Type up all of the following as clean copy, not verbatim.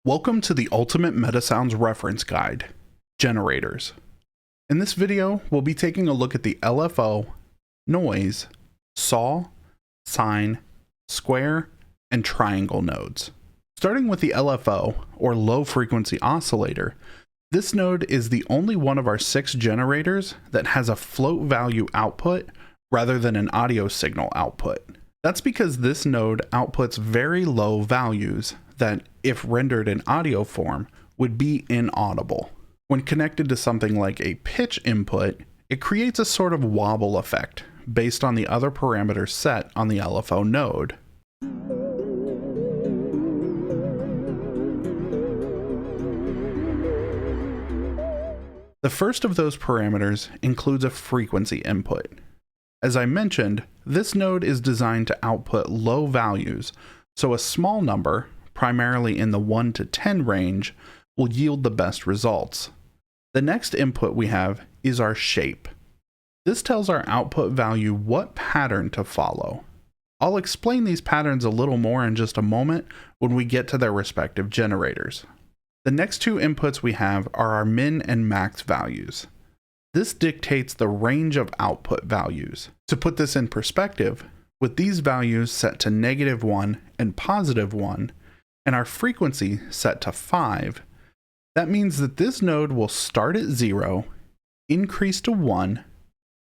Welcome to the Ultimate MetaSounds Reference Guide, Generators. In this video, we'll be taking a look at the LFO, noise, saw, sine, square, and triangle nodes. Starting with the LFO, or low frequency oscillator, this node is the only one of our 6 generators that has a float value output rather than an audio signal output. That's because this node outputs very low values that, if rendered in audio form, would be inaudible. When connected to something like a pitch input, it creates a sort of wobble effect based on the other parameters set on the LFO node. The first of those parameters includes a frequency input. As I mentioned, this node is designed to output low values, so a small number, primarily in the 1 to 10 range, will yield the best results. The next input we have is our shape. This tells our output value what pattern to follow. I'll explain these patterns a little more in just a moment when we get to their respective generators. The next 2 inputs we have are our min and max values. This dictates the range of output values. To put this in perspective, with these values set to -1 and +1, and our frequency set to 5, that means that this node will start at 0, increase to 1,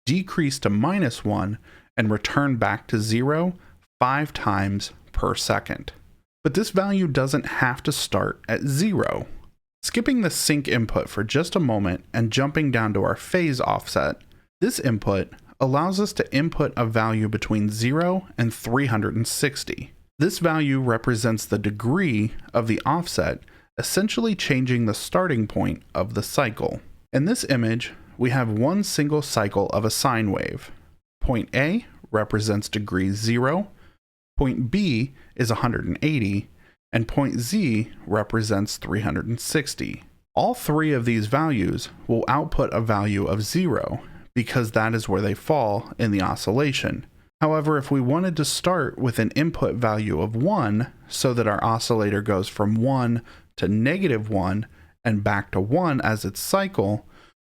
decrease to -1, and return back to 0 5 times per second. But this value doesn't have to start at 0. Skipping the sync input for just a moment and jumping down to our phase offset, this input allows us to input a value between 0 and 360. This value represents the degree of the offset, essentially changing the starting point of the cycle. In this image, we have one single cycle of a sine wave. Point A represents degree 0, point B is 180, and point Z represents 360. All 3 of these values will output a value of 0 because that is where they fall in the oscillation. However, if we wanted to start with an input value of 1 so that our oscillator goes from 1 to -1 and back to 1 as its cycle,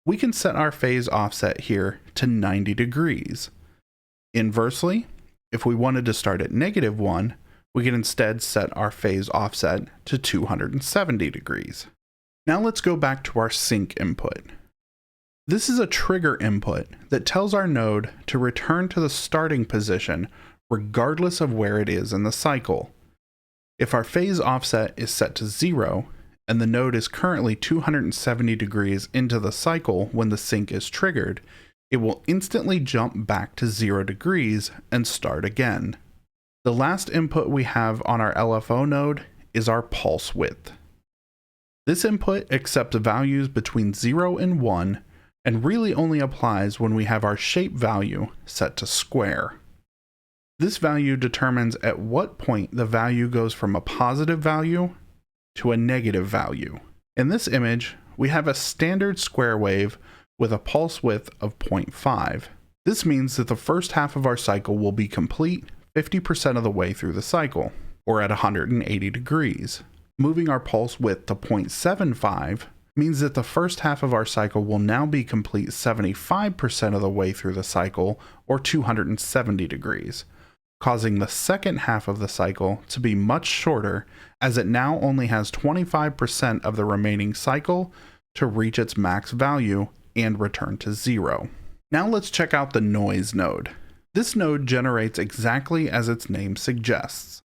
we can set our phase offset here to 90 degrees. Inversely, if we wanted to start at -1, we can instead set our phase offset to 270 degrees. Now let's go back to our sync input. This is a trigger input that tells our node to return to the starting position regardless of where it is in the cycle. If our phase offset is set to 0, and the node is currently 270 degrees into the cycle when the sync is triggered, it will instantly jump back to 0 degrees and start again. The last input we have on our LFO node is our pulse width. This input accepts values between 0 and 1 and really only applies when we have our shape value set to square. This value determines at what point the value goes from a positive value to a negative value. In this image, we have a standard square wave with a pulse width of 0.5. This means that the first half of our cycle will be complete 50% of the way through the cycle, or at 180 degrees. Moving our pulse width to 0.75 means that the first half of our cycle will now be complete 75% of the way through the cycle, or 270 degrees, causing the second half of the cycle to be much shorter, as it now only has 25% of the remaining cycle to reach its max value and return to 0. Now let's check out the noise node. This node generates exactly as its name suggests,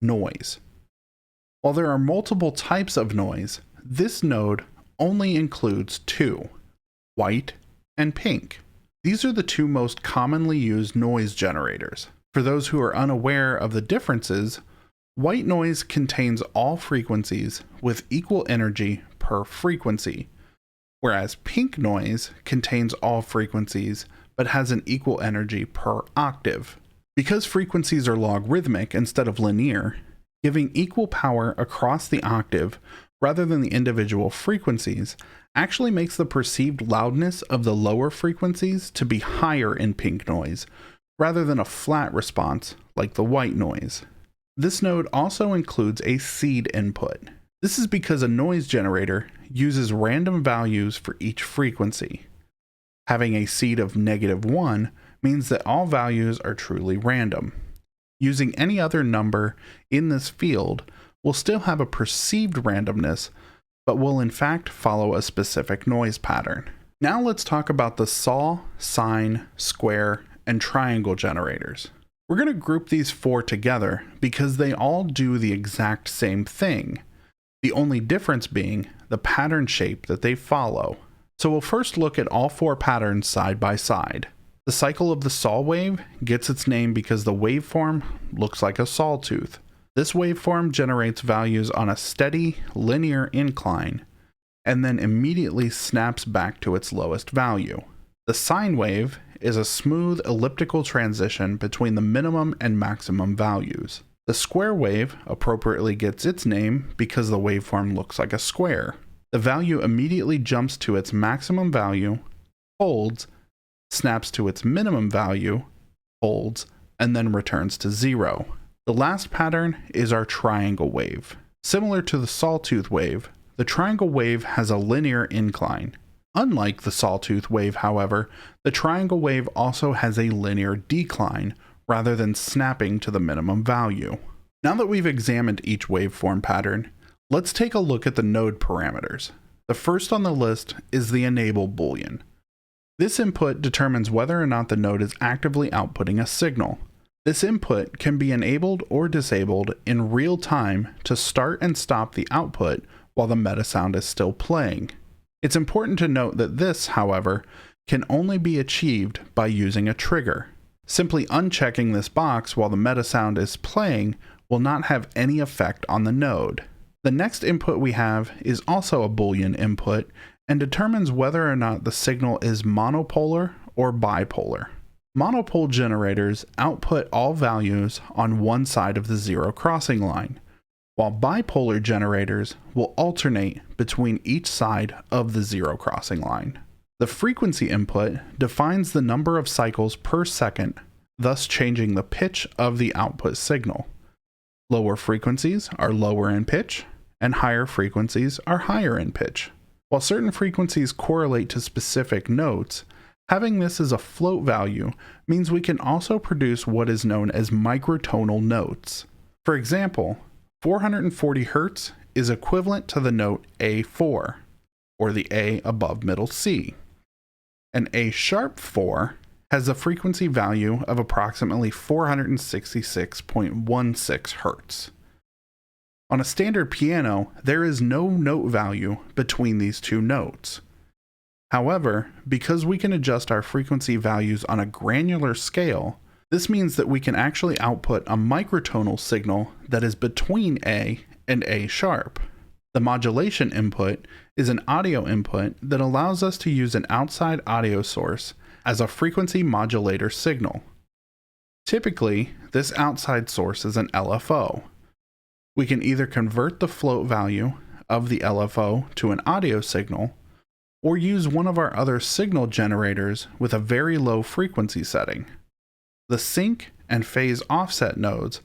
noise. While there are multiple types of noise, this node only includes 2, white and pink. These are the 2 most commonly used noise generators. For those who are unaware of the differences, white noise contains all frequencies with equal energy per frequency, whereas pink noise contains all frequencies but has an equal energy per octave. Because frequencies are logarithmic instead of linear, giving equal power across the octave rather than the individual frequencies actually makes the perceived loudness of the lower frequencies to be higher in pink noise, rather than a flat response like the white noise. This node also includes a seed input. This is because a noise generator uses random values for each frequency. Having a seed of -1 means that all values are truly random. Using any other number in this field will still have a perceived randomness, but will in fact follow a specific noise pattern. Now let's talk about the saw, sine, square, and triangle generators. We're going to group these four together because they all do the exact same thing, the only difference being the pattern shape that they follow. So we'll first look at all four patterns side by side. The cycle of the saw wave gets its name because the waveform looks like a sawtooth. This waveform generates values on a steady, linear incline, and then immediately snaps back to its lowest value. The sine wave is a smooth elliptical transition between the minimum and maximum values. The square wave appropriately gets its name because the waveform looks like a square. The value immediately jumps to its maximum value, holds, snaps to its minimum value, holds, and then returns to 0. The last pattern is our triangle wave. Similar to the sawtooth wave, the triangle wave has a linear incline. Unlike the sawtooth wave, however, the triangle wave also has a linear decline rather than snapping to the minimum value. Now that we've examined each waveform pattern, let's take a look at the node parameters. The first on the list is the enable boolean. This input determines whether or not the node is actively outputting a signal. This input can be enabled or disabled in real time to start and stop the output while the MetaSound is still playing. It's important to note that this, however, can only be achieved by using a trigger. Simply unchecking this box while the MetaSound is playing will not have any effect on the node. The next input we have is also a Boolean input and determines whether or not the signal is monopolar or bipolar. Monopole generators output all values on one side of the zero crossing line, while bipolar generators will alternate between each side of the zero crossing line. The frequency input defines the number of cycles per second, thus changing the pitch of the output signal. Lower frequencies are lower in pitch, and higher frequencies are higher in pitch. While certain frequencies correlate to specific notes, having this as a float value means we can also produce what is known as microtonal notes. For example, 440 Hz is equivalent to the note A4, or the A above middle C. An A sharp 4 has a frequency value of approximately 466.16 Hz. On a standard piano, there is no note value between these two notes. However, because we can adjust our frequency values on a granular scale, this means that we can actually output a microtonal signal that is between A and A sharp. The modulation input is an audio input that allows us to use an outside audio source as a frequency modulator signal. Typically, this outside source is an LFO. We can either convert the float value of the LFO to an audio signal, or use one of our other signal generators with a very low frequency setting. The sync and phase offset nodes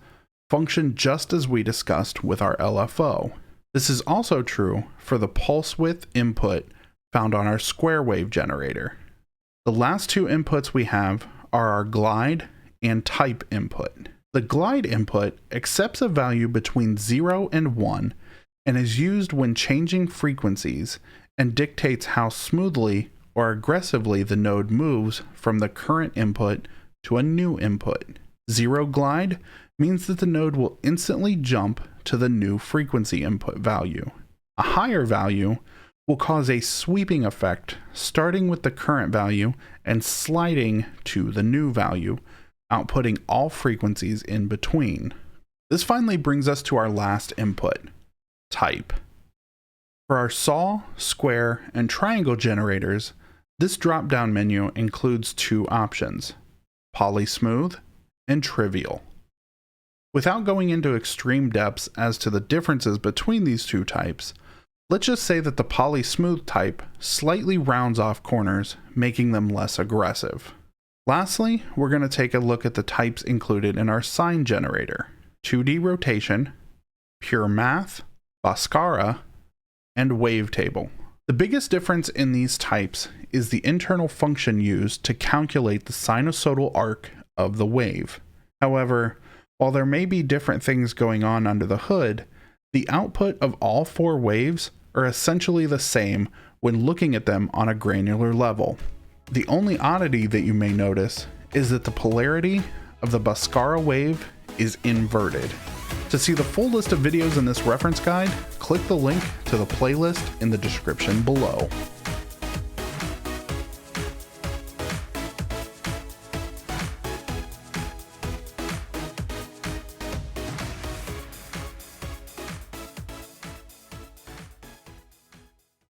function just as we discussed with our LFO. This is also true for the pulse width input found on our square wave generator. The last two inputs we have are our glide and type input. The glide input accepts a value between 0 and 1 and is used when changing frequencies and dictates how smoothly or aggressively the node moves from the current input to a new input. Zero glide means that the node will instantly jump to the new frequency input value. A higher value will cause a sweeping effect, starting with the current value and sliding to the new value, outputting all frequencies in between. This finally brings us to our last input, type. For our saw, square, and triangle generators, this drop-down menu includes two options, polysmooth and trivial. Without going into extreme depths as to the differences between these two types, let's just say that the polysmooth type slightly rounds off corners, making them less aggressive. Lastly, we're going to take a look at the types included in our sine generator: 2D rotation, pure math, Bhaskara, and wavetable. The biggest difference in these types is the internal function used to calculate the sinusoidal arc of the wave. However, while there may be different things going on under the hood, the output of all four waves are essentially the same when looking at them on a granular level. The only oddity that you may notice is that the polarity of the Bhaskara wave is inverted. To see the full list of videos in this reference guide, click the link to the playlist in the description below.